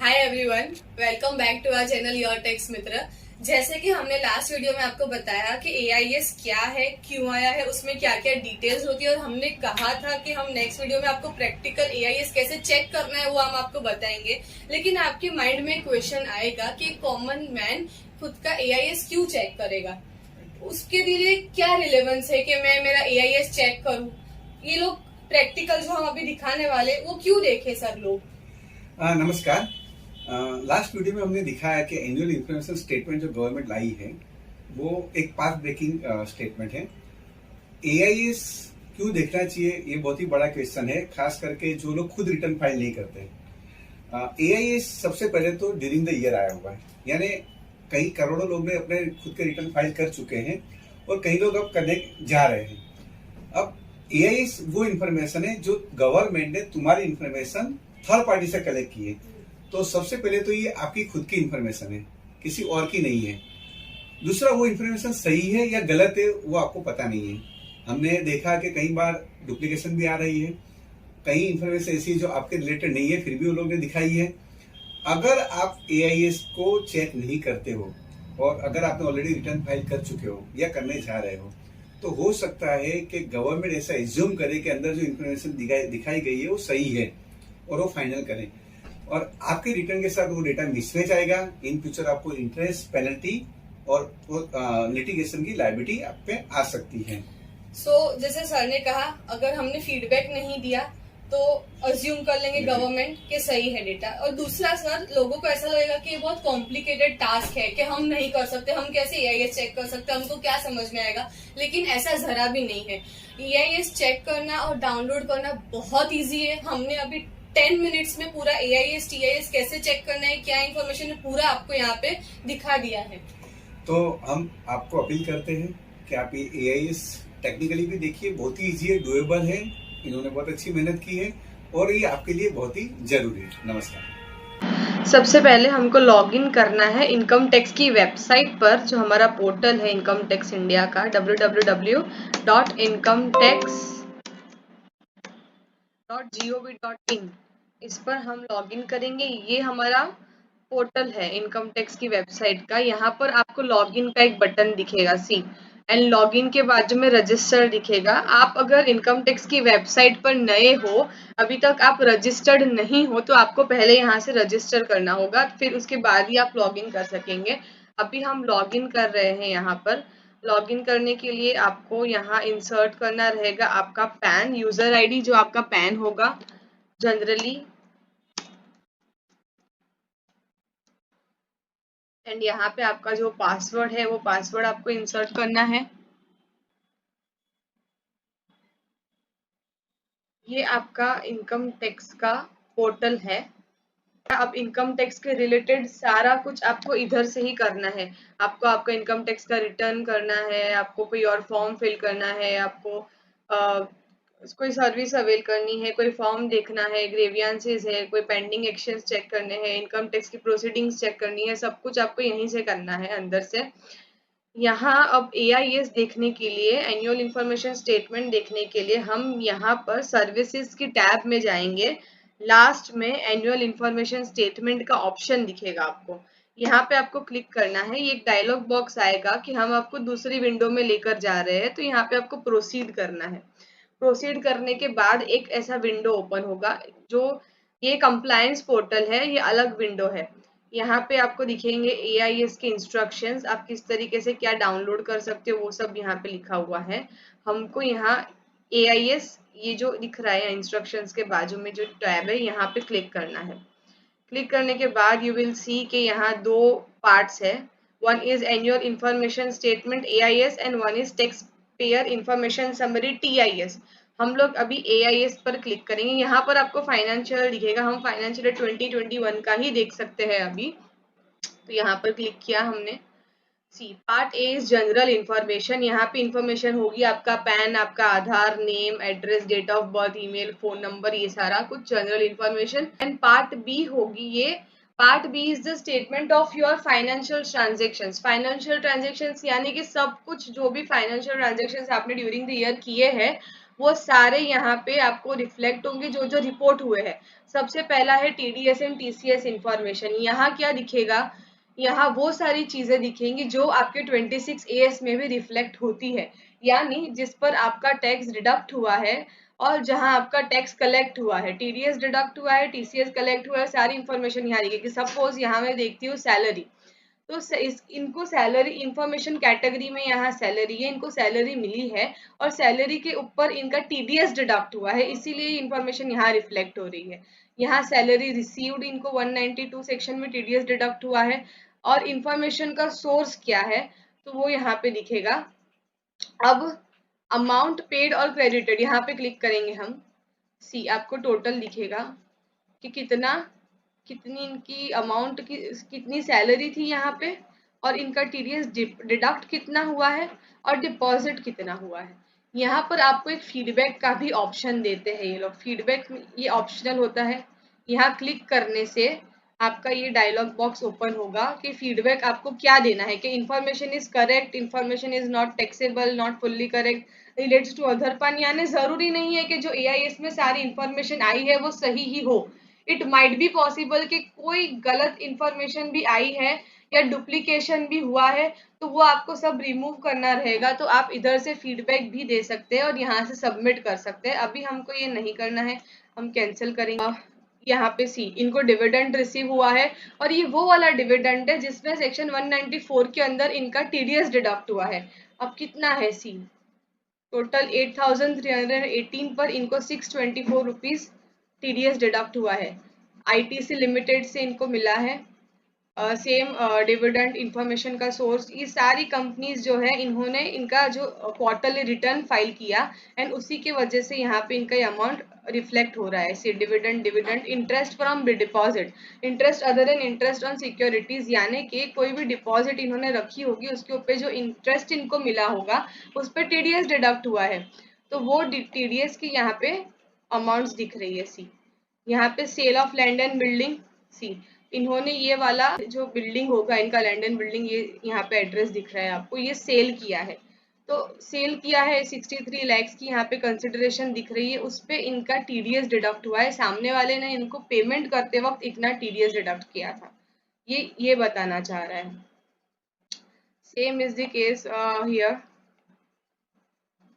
Hi everyone, welcome back to our channel your tax Mitra. जैसे कि हमने लास्ट वीडियो में आपको बताया कि एआईएस क्या है, क्यों आया है, उसमें क्या क्या डिटेल्स होती है, और हमने कहा था कि हम नेक्स्ट वीडियो में आपको प्रैक्टिकल एआईएस कैसे चेक करना है वो हम आपको बताएंगे। लेकिन आपके माइंड में क्वेश्चन आएगा कि कॉमन मैन खुद का एआईएस क्यों चेक करेगा, उसके लिए क्या रिलेवेंस है कि मैं मेरा एआईएस चेक करूं। ये लोग प्रैक्टिकल जो हम अभी दिखाने वाले वो क्यों देखे सर लोग। नमस्कार। लास्ट वीडियो में हमने दिखाया कि एनुअल इंफॉर्मेशन स्टेटमेंट जो गवर्नमेंट लाई है वो एक पाथ ब्रेकिंग स्टेटमेंट है। एआईएस क्यों देखना चाहिए, ये बहुत ही बड़ा क्वेश्चन है, खास करके जो लोग खुद रिटर्न फाइल नहीं करते। एआईएस सबसे पहले तो ड्यूरिंग द ईयर आया हुआ है, यानी कई करोड़ों लोग ने अपने खुद के रिटर्न फाइल कर चुके हैं और कई लोग अब करने जा रहे हैं। अब एआईएस वो इन्फॉर्मेशन है जो गवर्नमेंट ने तुम्हारी इन्फॉर्मेशन थर्ड पार्टी से कलेक्ट की है। तो सबसे पहले तो ये आपकी खुद की इन्फॉर्मेशन है, किसी और की नहीं है। दूसरा, वो इन्फॉर्मेशन सही है या गलत है वो आपको पता नहीं है। हमने देखा कि कई बार डुप्लीकेशन भी आ रही है, कई इन्फॉर्मेशन ऐसी है जो आपके रिलेटेड नहीं है, फिर भी वो लोग ने दिखाई है। अगर आप एआईएस को चेक नहीं करते हो और अगर आपने ऑलरेडी रिटर्न फाइल कर चुके हो या करने जा रहे हो, तो हो सकता है कि गवर्नमेंट ऐसा एज्यूम करे कि अंदर जो इन्फॉर्मेशन दिखाई गई है वो सही है और वो फाइनल करें, और आपके रिटर्न के साथ वो डेटा मिसमैच आएगा। इन फ्यूचर आपको इंटरेस्ट, पेनल्टी और लिटिगेशन की लायबिलिटी आप पे आ सकती है। जैसे सर ने कहा, अगर हमने फीडबैक नहीं दिया तो अज्यूम कर लेंगे गवर्नमेंट के सही है डेटा। और दूसरा सर, लोगों को ऐसा लगेगा कि ये बहुत कॉम्प्लिकेटेड टास्क है कि हम नहीं कर सकते, हम कैसे एआईएस चेक कर सकते हैं, हमको क्या समझ में आएगा। लेकिन ऐसा जरा भी नहीं है। एआईएस चेक करना और डाउनलोड करना बहुत ईजी है। हमने अभी 10 मिनट्स में पूरा एआईएस टीआईएस कैसे चेक करना है, क्या इन्फॉर्मेशन है, पूरा आपको यहाँ पे दिखा दिया है। तो हम आपको अपील करते हैं कि आप ये एआईएस टेक्निकली भी देखिए, बहुत ही इजी है, डुएबल है, इन्होंने बहुत अच्छी मेहनत की है और ये आपके लिए बहुत ही जरूरी है। नमस्कार। सबसे पहले हमको लॉगिन करना है इनकम टैक्स की वेबसाइट पर, जो हमारा पोर्टल है इनकम टैक्स इंडिया का, www.incometax.gov.in। इस पर हम लॉगिन करेंगे। ये हमारा पोर्टल है इनकम टैक्स की वेबसाइट का। यहाँ पर आपको लॉगिन का एक बटन दिखेगा, सी एंड लॉगिन के बाजू में रजिस्टर दिखेगा। आप अगर इनकम टैक्स की वेबसाइट पर नए हो, अभी तक आप रजिस्टर्ड नहीं हो, तो आपको पहले यहाँ से रजिस्टर करना होगा, फिर उसके बाद ही आप लॉगिन कर सकेंगे। अभी हम लॉगिन कर रहे हैं। यहाँ पर लॉगिन करने के लिए आपको यहाँ इंसर्ट करना रहेगा आपका पैन, यूजर आईडी जो आपका पैन होगा जनरली, एंड यहाँ पे आपका जो पासवर्ड है वो पासवर्ड आपको इंसर्ट करना है। ये आपका इनकम टैक्स का पोर्टल है। अब इनकम टैक्स के रिलेटेड सारा कुछ आपको इधर से ही करना है। आपको आपका इनकम टैक्स का रिटर्न करना है, आपको कोई और फॉर्म फिल करना है, आपको कोई सर्विस अवेल करनी है, कोई फॉर्म देखना है, ग्रेवियांसेस है, कोई पेंडिंग एक्शंस चेक करने हैं, इनकम टैक्स की प्रोसीडिंग्स चेक करनी है, सब कुछ आपको यहीं से करना है अंदर से। यहाँ अब एआईएस देखने के लिए, एनुअल इंफॉर्मेशन स्टेटमेंट देखने के लिए हम यहाँ पर सर्विसेज की टैब में जाएंगे। लास्ट में एनुअल इंफॉर्मेशन स्टेटमेंट का ऑप्शन दिखेगा आपको, यहाँ पे आपको क्लिक करना है। ये एक डायलॉग बॉक्स आएगा कि हम आपको दूसरी विंडो में लेकर जा रहे हैं, तो यहाँ पे आपको प्रोसीड करना है। प्रोसीड करने के बाद एक ऐसा विंडो ओपन होगा, जो ये कंप्लायंस पोर्टल है, ये अलग विंडो है। यहाँ पे आपको दिखेंगे एआईएस के इंस्ट्रक्शंस, आप किस तरीके से क्या डाउनलोड कर सकते हो वो सब यहाँ पे लिखा हुआ है। हमको यहाँ एआईएस, ये जो दिख रहा है इंस्ट्रक्शंस के बाजू में जो टैब है, यहाँ पे क्लिक करना है। क्लिक करने के बाद यू विल सी कि यहाँ दो पार्ट्स है। One is annual information statement AIS and one is tax payer information summary TIS. हम लोग अभी एआईएस पर क्लिक करेंगे। यहाँ पर आपको फाइनेंशियल दिखेगा, हम फाइनेंशियल 2021 का ही देख सकते हैं अभी। तो यहाँ पर क्लिक किया हमने। See part A is general information. यहाँ पे इंफॉर्मेशन होगी आपका पैन, आपका Aadhaar, name, address, date of birth, email, phone number, ये सारा कुछ general information. And part B होगी ये, part B is the statement of your financial transactions. Financial transactions यानी कि सब कुछ जो भी फाइनेंशियल ट्रांजेक्शंस आपने ड्यूरिंग द ईयर किए हैं, वो सारे यहाँ पे आपको रिफ्लेक्ट होंगे जो जो रिपोर्ट हुए हैं। सबसे पहला है TDS एंड TCS इंफॉर्मेशन। यहाँ क्या दिखेगा, यहाँ वो सारी चीजें दिखेंगी जो आपके 26 AS में भी रिफ्लेक्ट होती है, यानी जिस पर आपका टैक्स डिडक्ट हुआ है और जहां आपका टैक्स कलेक्ट हुआ है, TDS डिडक्ट हुआ है, TCS कलेक्ट हुआ है, सारी इंफॉर्मेशन यहाँ दिखेगी। सपोज यहाँ मैं देखती हूँ सैलरी, तो इनको सैलरी इंफॉर्मेशन कैटेगरी में यहाँ सैलरी है, इनको सैलरी मिली है और सैलरी के ऊपर इनका TDS डिडक्ट हुआ है, इसीलिए इंफॉर्मेशन यहाँ रिफ्लेक्ट हो रही है। यहाँ सैलरी रिसीव्ड, इनको 192 सेक्शन में TDS डिडक्ट हुआ है और इंफॉर्मेशन का सोर्स क्या है तो वो यहाँ पे दिखेगा। अब अमाउंट पेड और क्रेडिटेड यहाँ पे क्लिक करेंगे हम, सी आपको टोटल दिखेगा कि कितनी इनकी अमाउंट की कितनी सैलरी थी यहाँ पे और इनका TDS डिडक्ट कितना हुआ है और डिपॉजिट कितना हुआ है। यहाँ पर आपको एक फीडबैक का भी ऑप्शन देते हैं ये लोग। फीडबैक ये ऑप्शनल होता है, यहाँ क्लिक करने से आपका ये डायलॉग बॉक्स ओपन होगा कि फीडबैक आपको क्या देना है, कि information is correct, information is not taxable, not fully correct, relates to other PAN. यानी जरूरी नहीं है कि जो AIS में सारी इंफॉर्मेशन आई है वो सही ही हो। इट माइट बी पॉसिबल कि कोई गलत इंफॉर्मेशन भी आई है या डुप्लीकेशन भी हुआ है, तो वो आपको सब रिमूव करना रहेगा। तो आप इधर से फीडबैक भी दे सकते हैं और यहाँ से सबमिट कर सकते हैं। अभी हमको ये नहीं करना है, हम कैंसिल करेंगे। यहाँ पे सी इनको डिविडेंड रिसीव हुआ है और ये वो वाला डिविडेंड है जिसमें सेक्शन 194 के अंदर इनका TDS डिडक्ट हुआ है। अब कितना है सी, टोटल 8,318 पर इनको 624 रुपीज TDS डिडक्ट हुआ है। ITC लिमिटेड से इनको मिला है सेम डिविडेंड इंफॉर्मेशन का सोर्स। ये सारी कंपनीज जो है इन्होंने इनका जो क्वार्टरली रिटर्न फाइल किया एंड उसी के वजह से यहाँ पे इनका अमाउंट रिफ्लेक्ट हो रहा है। See dividend interest from deposit, interest other than interest on securities, यानी कि कोई भी डिपॉजिट इन्होंने रखी होगी उसके ऊपर जो इंटरेस्ट इनको मिला होगा उस पर TDS डिडक्ट हुआ है, तो वो TDS की यहाँ पे अमाउंट्स दिख रही है। सी यहाँ पे sale of land and building, see इन्होंने ये वाला जो बिल्डिंग होगा इनका लैंड एंड बिल्डिंग, ये यहाँ पे एड्रेस दिख रहा है आपको, ये सेल किया है। तो सेल किया है 63 lakhs की यहाँ पे कंसिडरेशन दिख रही है, उस पे इनका TDS डिडक्ट हुआ है। सामने वाले ने इनको पेमेंट करते वक्त इतना TDS डिडक्ट किया था, ये बताना चाह रहा है। Same is the case here,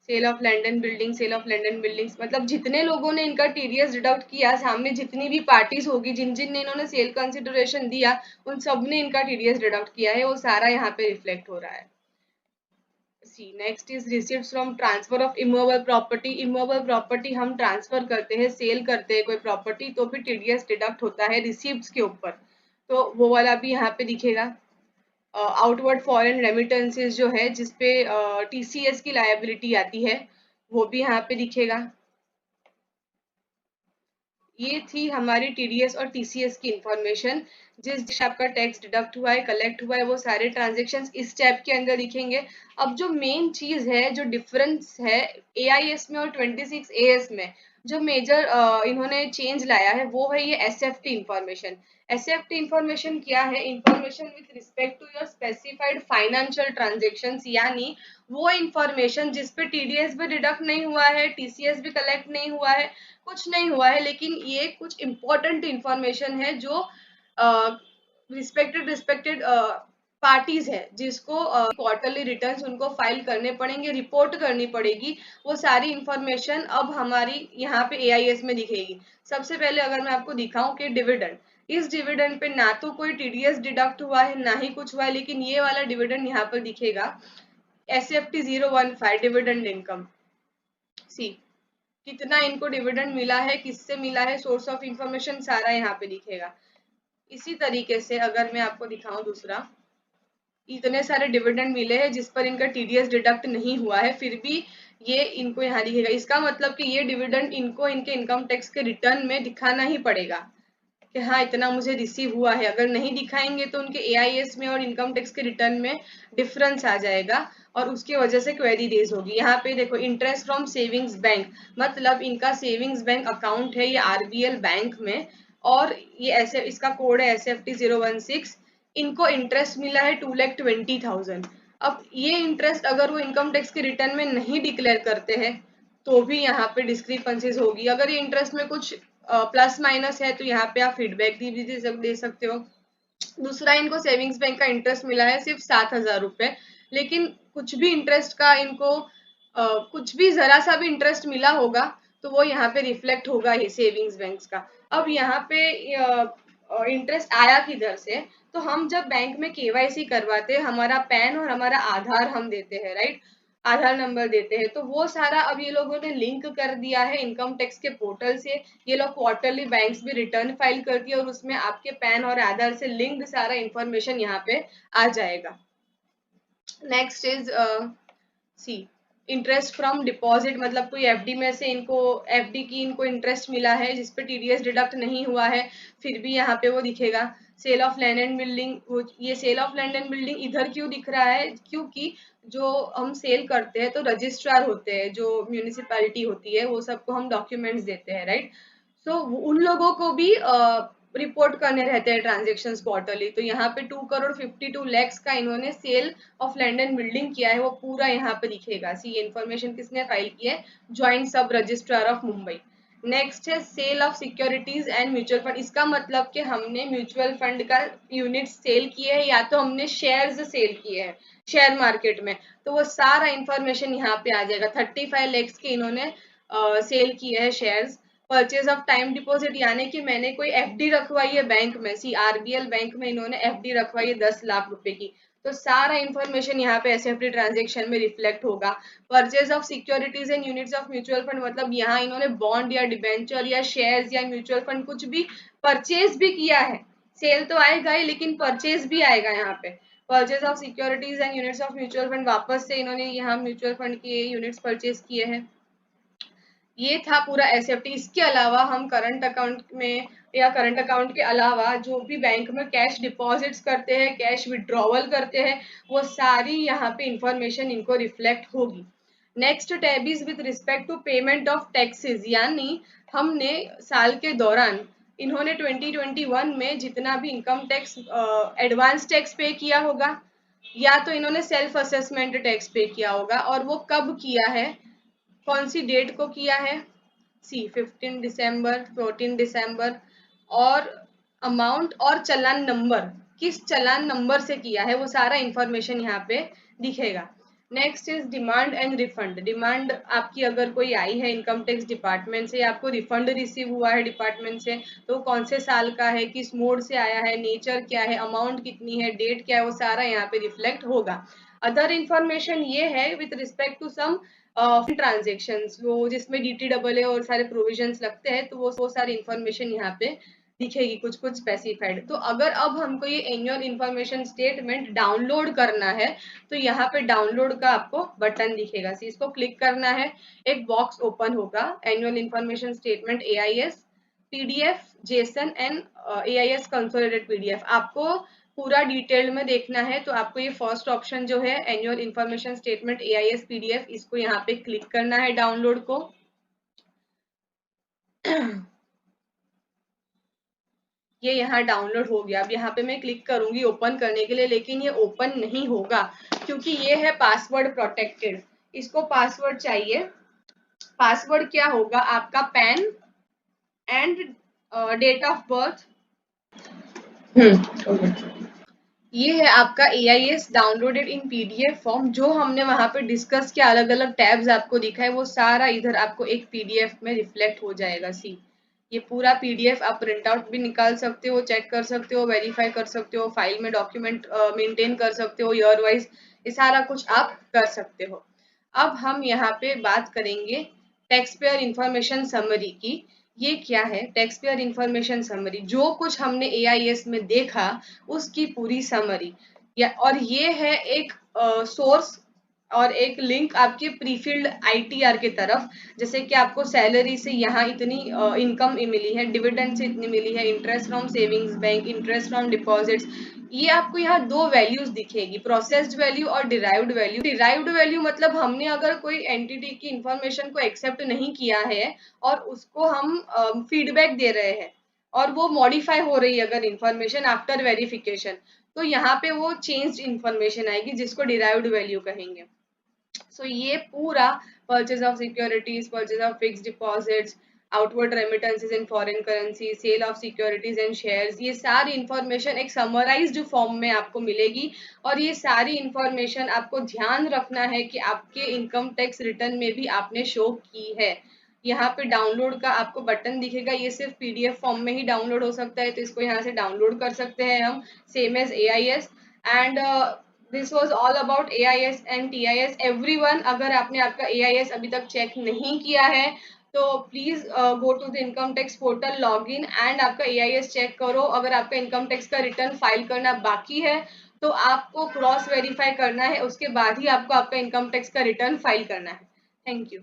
sale of land and building, sale of land and buildings, मतलब जितने लोगों ने इनका TDS डिडक्ट किया, सामने जितनी भी पार्टीज होगी जिन जिन ने इन्होंने सेल कंसिडरेशन दिया उन सब ने इनका TDS डिडक्ट किया है, वो सारा यहाँ पे रिफ्लेक्ट हो रहा है। See next is received from transfer of immovable property. Immovable property हम ट्रांसफर करते हैं, सेल करते हैं कोई प्रॉपर्टी, तो भी TDS डिडक्ट होता है रिसीव्ड्स के ऊपर, तो वो वाला भी यहाँ पे दिखेगा। आउटवर्ड फॉरेन रेमिटेंसेस जो है जिसपे TCS की लायबिलिटी आती है वो भी यहाँ पे दिखेगा। ये थी हमारी TDS और TCS की इंफॉर्मेशन। जिस आपका टैक्स डिडक्ट हुआ है, कलेक्ट हुआ है, वो सारे ट्रांजेक्शन्स इस टैब के अंदर दिखेंगे। अब जो मेन चीज है, जो डिफरेंस है AIS में और 26 AS में, जो मेजर इन्होंने चेंज लाया है वो है ये SFT इंफॉर्मेशन। SFT इंफॉर्मेशन क्या है, information with respect to your specified financial transactions, यानी वो इंफॉर्मेशन जिसपे TDS भी डिडक्ट नहीं हुआ है, TCS भी कलेक्ट नहीं हुआ है, कुछ नहीं हुआ है, लेकिन ये कुछ इंपॉर्टेंट इंफॉर्मेशन है जो रिस्पेक्टेड पार्टीज है जिसको क्वार्टरली रिटर्न्स उनको फाइल करने पड़ेंगे, रिपोर्ट करनी पड़ेगी। वो सारी इंफॉर्मेशन अब हमारी यहाँ पे AIS में दिखेगी। सबसे पहले अगर मैं आपको दिखाऊं कि डिविडेंड, इस डिविडेंड पे ना तो कोई TDS डिडक्ट हुआ है ना ही कुछ हुआ है, लेकिन ये वाला डिविडेंड यहाँ पर दिखेगा SFT 015 डिविडेंड इनकम। सी कितना इनको डिविडेंड मिला है, किससे मिला है, सोर्स ऑफ इंफॉर्मेशन सारा यहाँ पे दिखेगा। इसी तरीके से अगर मैं आपको दिखाऊं दूसरा, इतने सारे डिविडेंड मिले हैं जिस पर इनका TDS डिडक्ट नहीं हुआ है, फिर भी ये इनको यहाँ दिखेगा। इसका मतलब कि ये डिविडेंड इनको इनके इनकम टैक्स के रिटर्न में दिखाना ही पड़ेगा कि हाँ इतना मुझे रिसीव हुआ है। अगर नहीं दिखाएंगे तो उनके AIS में और इनकम टैक्स के रिटर्न में डिफरेंस आ जाएगा और उसकी वजह से क्वेरी रेज होगी। यहाँ पे देखो इंटरेस्ट फ्रॉम सेविंग्स बैंक, मतलब इनका सेविंग्स बैंक अकाउंट है ये RBL बैंक में और ये ऐसे इसका कोड है SFT 016। इनको इंटरेस्ट मिला है 2,20,000। अब ये इंटरेस्ट अगर वो इनकम टैक्स के रिटर्न में नहीं डिक्लेयर करते हैं तो भी यहाँ पे डिस्क्रिपेंसीज होगी। अगर ये इंटरेस्ट में कुछ प्लस माइनस है तो यहाँ पे आप फीडबैक भी दे सकते हो। दूसरा, इनको सेविंग्स बैंक का इंटरेस्ट मिला है सिर्फ 7,000 रुपए, लेकिन कुछ भी इंटरेस्ट का इनको कुछ भी जरा सा भी इंटरेस्ट मिला होगा तो वो यहाँ पे रिफ्लेक्ट होगा ही सेविंग्स बैंक का। अब यहाँ पे इंटरेस्ट आया किधर से, तो हम जब बैंक में केवाईसी करवाते हैं, हमारा पैन और हमारा आधार हम देते हैं, राइट, आधार नंबर देते हैं, तो वो सारा अब ये लोगों ने लिंक कर दिया है इनकम टैक्स के पोर्टल से। ये लोग क्वार्टरली बैंक्स भी रिटर्न फाइल करती है और उसमें आपके पैन और आधार से लिंक्ड सारा इंफॉर्मेशन यहाँ पे आ जाएगा। Next is C interest from deposit, मतलब कोई एफडी में से इनको एफडी की इनको इंटरेस्ट मिला है जिसपे टीडीएस डिडक्ट नहीं हुआ है, फिर भी यहाँ पे वो दिखेगा। Sale of land and building, ये sale of land and building इधर क्यों दिख रहा है, क्योंकि जो हम सेल करते हैं तो रजिस्ट्रार होते हैं, जो म्यूनिसिपैलिटी होती है, वो सबको हम डॉक्यूमेंट्स देते हैं, राइट। सो उन लोगों को भी रिपोर्ट करने रहते हैं ट्रांजेक्शन्स क्वार्टरली। तो यहाँ पे 2,52,00,000 का इन्होंने sale of land and building किया है, वो पूरा यहाँ पे दिखेगा। सी ये इन्फॉर्मेशन किसने फाइल की है, joint sub registrar of Mumbai. Next है sale of securities and mutual fund. इसका मतलब कि हमने म्यूचुअल फंड का यूनिट सेल किए है या तो हमने शेयर्स सेल किए हैं शेयर मार्केट में, तो वो सारा इंफॉर्मेशन यहाँ पे आ जाएगा। 35 lakhs के इन्होंने सेल किए हैं shares. Purchase of time deposit, यानी कि मैंने कोई एफडी रखवाई है बैंक में, सी आरबीएल बैंक में इन्होंने एफडी रखवाई है 10 लाख रुपए की, तो सारा इंफॉर्मेशन यहाँ पे एसएफडी ट्रांजेक्शन में रिफ्लेक्ट होगा। Purchase of securities and units of mutual fund, मतलब यहाँ इन्होंने बॉन्ड या डिबेंचर या शेयर्स या म्यूचुअल फंड कुछ भी परचेज भी किया है, सेल तो आएगा ही लेकिन परचेज भी आएगा यहाँ पे। Purchase of securities and units of mutual fund, वापस से इन्होंने यहाँ म्यूचुअल फंड के यूनिट्स परचेज किए हैं। ये था पूरा एसएफटी। इसके अलावा हम करंट अकाउंट में या करंट अकाउंट के अलावा जो भी बैंक में कैश डिपॉजिट्स करते हैं, कैश विड्रॉवल करते हैं, वो सारी यहाँ पे इंफॉर्मेशन इनको रिफ्लेक्ट होगी। Next tab is with respect to payment of taxes, यानी हमने साल के दौरान इन्होंने 2021 में जितना भी इनकम टैक्स एडवांस टैक्स पे किया होगा या तो इन्होंने सेल्फ असेसमेंट टैक्स पे किया होगा, और वो कब किया है, कौन सी डेट को किया है, सी 15 दिसंबर 14 दिसंबर, और अमाउंट और चालान नंबर, किस चालान नंबर से किया है, वो सारा इंफॉर्मेशन यहाँ पे दिखेगा। Next is demand and refund. Demand आपकी अगर कोई आई है इनकम टैक्स डिपार्टमेंट से, आपको रिफंड रिसीव हुआ है डिपार्टमेंट से, तो कौन से साल का है, किस मोड से आया है, नेचर क्या है, अमाउंट कितनी है, डेट क्या है, वो सारा यहाँ पे रिफ्लेक्ट होगा। अदर इंफॉर्मेशन ये है with respect to some transactions, वो जिसमें DTAA और सारे प्रोविजंस लगते हैं, तो वो सारी इंफॉर्मेशन यहाँ पे दिखेगी कुछ कुछ स्पेसिफाइड। तो अगर अब हमको ये एनुअल इंफॉर्मेशन स्टेटमेंट डाउनलोड करना है तो यहाँ पे डाउनलोड का आपको बटन दिखेगा, इसको क्लिक करना है, एक बॉक्स ओपन होगा, annual information statement AIS PDF Jason and AIS consolidated PDF। आपको पूरा डिटेल में देखना है तो आपको ये फर्स्ट ऑप्शन जो है annual information statement AIS PDF, इसको यहाँ पे क्लिक करना है डाउनलोड को। ये यहाँ डाउनलोड हो गया। अब यहाँ पे मैं क्लिक करूंगी ओपन करने के लिए, लेकिन ये ओपन नहीं होगा क्योंकि ये है पासवर्ड प्रोटेक्टेड, इसको पासवर्ड चाहिए। पासवर्ड क्या होगा, आपका PAN and date of birth. ये है आपका AIS downloaded in PDF form, जो हमने वहां पे डिस्कस किया, अलग अलग टैब्स आपको दिखा है, वो सारा इधर आपको एक PDF में रिफ्लेक्ट हो जाएगा। सी ये पूरा PDF आप प्रिंट आउट भी निकाल सकते हो, चेक कर सकते हो, वेरीफाई कर सकते हो, फाइल में डॉक्यूमेंट मेंटेन कर सकते हो ईयर वाइज, ये सारा कुछ आप कर सकते हो। अब हम यहाँ पे बात करेंगे टैक्स पेयर इंफॉर्मेशन समरी की। ये क्या है, टैक्स पेयर इंफॉर्मेशन समरी, जो कुछ हमने AIS में देखा उसकी पूरी समरी, या और ये है एक सोर्स और एक लिंक आपके प्रीफिल्ड ITR के तरफ। जैसे कि आपको सैलरी से यहाँ इतनी इनकम मिली है, डिविडेंड से इतनी मिली है, interest from savings bank, interest from deposits, ये आपको यहाँ दो वैल्यूज दिखेगी, प्रोसेस्ड वैल्यू और डिराइव्ड वैल्यू। डिराइव्ड वैल्यू मतलब हमने अगर कोई एंटिटी की इंफॉर्मेशन को एक्सेप्ट नहीं किया है और उसको हम फीडबैक दे रहे हैं और वो मॉडिफाई हो रही है अगर इंफॉर्मेशन आफ्टर वेरिफिकेशन, तो यहाँ पे वो चेंज्ड इंफॉर्मेशन आएगी जिसको डिराइव्ड वैल्यू कहेंगे। ये पूरा purchase of securities, purchase of fix deposits, outward remittances in foreign currency, sale of securities and shares, ये सारी इंफॉर्मेशन एक समराइज्ड फॉर्म में आपको मिलेगी। और ये सारी इंफॉर्मेशन आपको ध्यान रखना है कि आपके इनकम टैक्स रिटर्न में भी आपने शो की है। यहाँ पे डाउनलोड का आपको बटन दिखेगा, ये सिर्फ पीडीएफ फॉर्म में ही डाउनलोड हो सकता है, तो इसको यहाँ से डाउनलोड कर सकते हैं हम, same as AIS। And this was all about AIS and TIS। Everyone, अगर आपने आपका AIS अभी तक चेक नहीं किया है तो please go to the income tax portal, log in and आपका AIS चेक करो। अगर आपका इनकम टैक्स का रिटर्न फाइल करना बाकी है तो आपको क्रॉस वेरीफाई करना है, उसके बाद ही आपको आपका इनकम टैक्स का रिटर्न फाइल करना है। Thank you.